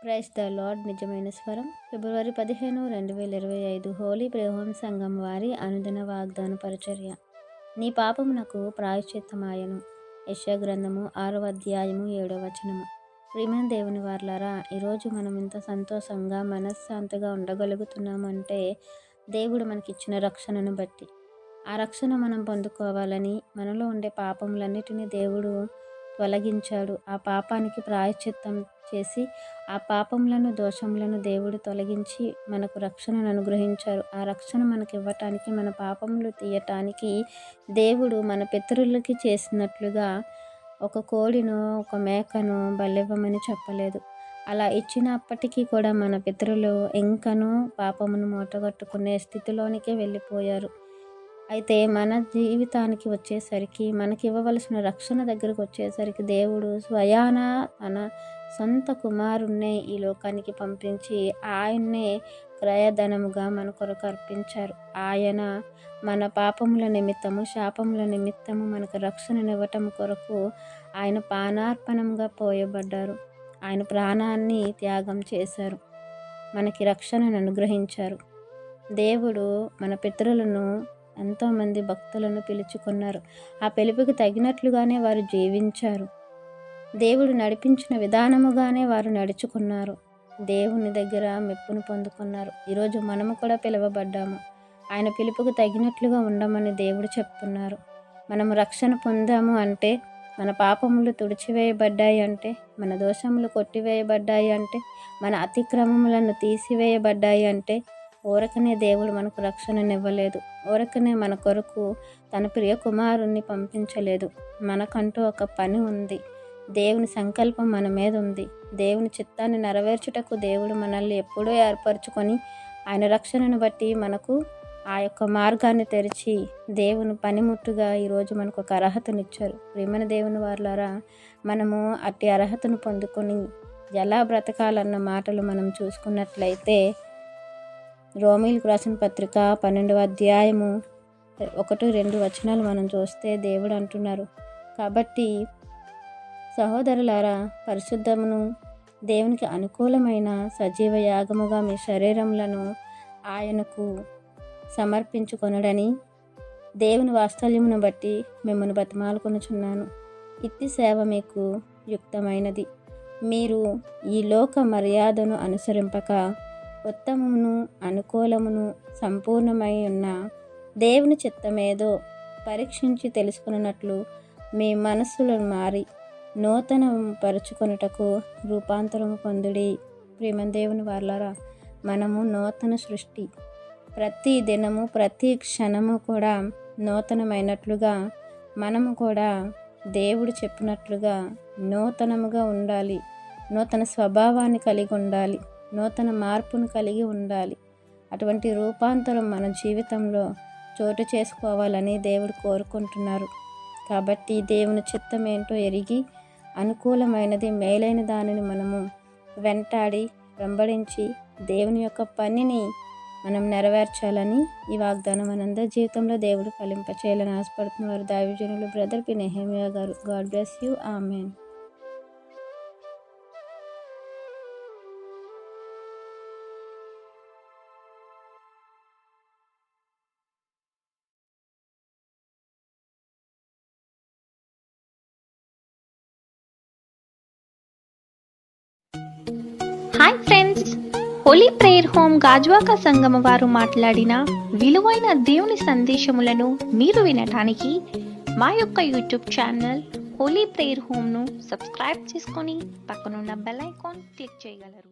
Praise the lord. నిజమైన స్వరం. ఫిబ్రవరి 15, 2025 Holi prayer home సంఘం వారి అనుదిన వాగ్దాన పరిచర్య. నీ పాపమునకు ప్రాయశ్చిత్తమాయను. యెషయా గ్రంథము 6వ అధ్యాయము 7వ వచనము. ప్రియమైన దేవుని వారలారా, ఈరోజు మనం ఇంత సంతోషంగా మనశ్శాంతిగా ఉండగలుగుతున్నామంటే దేవుడు మనకిచ్చిన రక్షణను బట్టి. ఆ రక్షణ మనం పొందుకోవాలని మనలో ఉండే పాపములన్నిటినీ దేవుడు తొలగించాడు. ఆ పాపానికి ప్రాయశ్చిత్తం చేసి ఆ పాపములను దోషములను దేవుడు తొలగించి మనకు రక్షణను అనుగ్రహించారు. ఆ రక్షణ మనకి ఇవ్వటానికి, మన పాపములు తీయటానికి దేవుడు మన పితరులకి చేసినట్లుగా ఒక కోడిను ఒక మేకను బలివ్వమని చెప్పలేదు. అలా ఇచ్చినప్పటికీ కూడా మన పితరులు ఇంకనూ పాపమును మూటగట్టుకునే స్థితిలోనికే వెళ్ళిపోయారు. అయితే మన జీవితానికి వచ్చేసరికి, మనకి ఇవ్వవలసిన రక్షణ దగ్గరకు వచ్చేసరికి దేవుడు స్వయాన తన సొంత కుమారుణ్ణే ఈ లోకానికి పంపించి ఆయన్నే క్రయధనముగా మన కొరకు అర్పించారు. ఆయన మన పాపముల నిమిత్తము, శాపముల నిమిత్తము మనకు రక్షణనివ్వటం కొరకు ఆయన పానార్పణంగా పోయబడ్డారు. ఆయన ప్రాణాన్ని త్యాగం చేశారు, మనకి రక్షణను అనుగ్రహించారు. దేవుడు మన పితరులను, ఎంతోమంది భక్తులను పిలుచుకున్నారు. ఆ పిలుపుకి తగినట్లుగానే వారు జీవించారు. దేవుడు నడిపించిన విధానముగానే వారు నడుచుకున్నారు. దేవుని దగ్గర మెప్పును పొందుకున్నారు. ఈరోజు మనము కూడా పిలువబడ్డాము. ఆయన పిలుపుకు తగినట్లుగా ఉండమని దేవుడు చెప్తున్నారు. మనము రక్షణ పొందాము అంటే, మన పాపములు తుడిచివేయబడ్డాయి అంటే, మన దోషములు కొట్టివేయబడ్డాయి అంటే, మన అతిక్రమములను తీసివేయబడ్డాయి అంటే, ఊరకనే దేవుడు మనకు రక్షణనివ్వలేదు. ఊరకనే మన కొరకు తన ప్రియ కుమారుణ్ణి పంపించలేదు. మనకంటూ ఒక పని ఉంది. దేవుని సంకల్పం మన మీద ఉంది. దేవుని చిత్తాన్ని నెరవేర్చుటకు దేవుడు మనల్ని ఎప్పుడూ ఏర్పరచుకొని ఆయన రక్షణను బట్టి మనకు ఆ యొక్క మార్గాన్ని తెరిచి దేవుని పనిముట్టుగా ఈరోజు మనకు ఒక అర్హతనిచ్చారు. ప్రియమైన దేవుని వారలారా, మనము అట్టి అర్హతను పొందుకొని ఎలా బ్రతకాలన్న మాటలు మనం చూసుకున్నట్లయితే, రోమీయులకు రాసిన పత్రిక 12వ అధ్యాయము 1-2 వచనాలు మనం చూస్తే దేవుడు అంటున్నారు, కాబట్టి సహోదరులారా, పరిశుద్ధమును దేవునికి అనుకూలమైన సజీవ యాగముగా మీ శరీరములను ఆయనకు సమర్పించుకొనుడని దేవుని వాత్సల్యమును బట్టి మిమ్మల్ని బతిమాలుకొనుచున్నాను. ఇట్టి సేవ మీకు యుక్తమైనది. మీరు ఈ లోక మర్యాదను అనుసరింపక ఉత్తమమును అనుకూలమును సంపూర్ణమై ఉన్న దేవుని చిత్తమేదో పరీక్షించి తెలుసుకున్నట్లు మీ మనస్సులను మారి నూతన పరుచుకొనుటకు రూపాంతరము పొందుడి. ప్రియమైన దేవుని వారలారా, మనము నూతన సృష్టి. ప్రతి దినము ప్రతి క్షణము కూడా నూతనమైనట్లుగా మనము కూడా దేవుడు చెప్పినట్లుగా నూతనముగా ఉండాలి. నూతన స్వభావాన్ని కలిగి ఉండాలి. నూతన మార్పును కలిగి ఉండాలి. అటువంటి రూపాంతరం మన జీవితంలో చోటు చేసుకోవాలని దేవుడు కోరుకుంటున్నారు. కాబట్టి దేవుని చిత్తం ఏంటో ఎరిగి అనుకూలమైనది, మేలైన దానిని మనము వెంబడించి దేవుని యొక్క పనిని మనం నెరవేర్చాలని ఈ వాగ్దానం మనందరి జీవితంలో దేవుడు ఫలింపచేయాలని ఆశపడుతున్నారు. దైవజనులు బ్రదర్ పి. నెహెమియా గారు. God bless you. Amen. Hi friends, Holi prayer home Gajuwaka సంగమ వారు మాట్లాడిన విలువైన దేవుని సందేశములను మీరు వినటానికి మా యొక్క యూట్యూబ్ ఛానల్ హోలీ ప్రేయర్ హోమ్ను సబ్స్క్రైబ్ చేసుకొని పక్కనున్న బెల్ ఐకాన్ క్లిక్ చేయగలరు.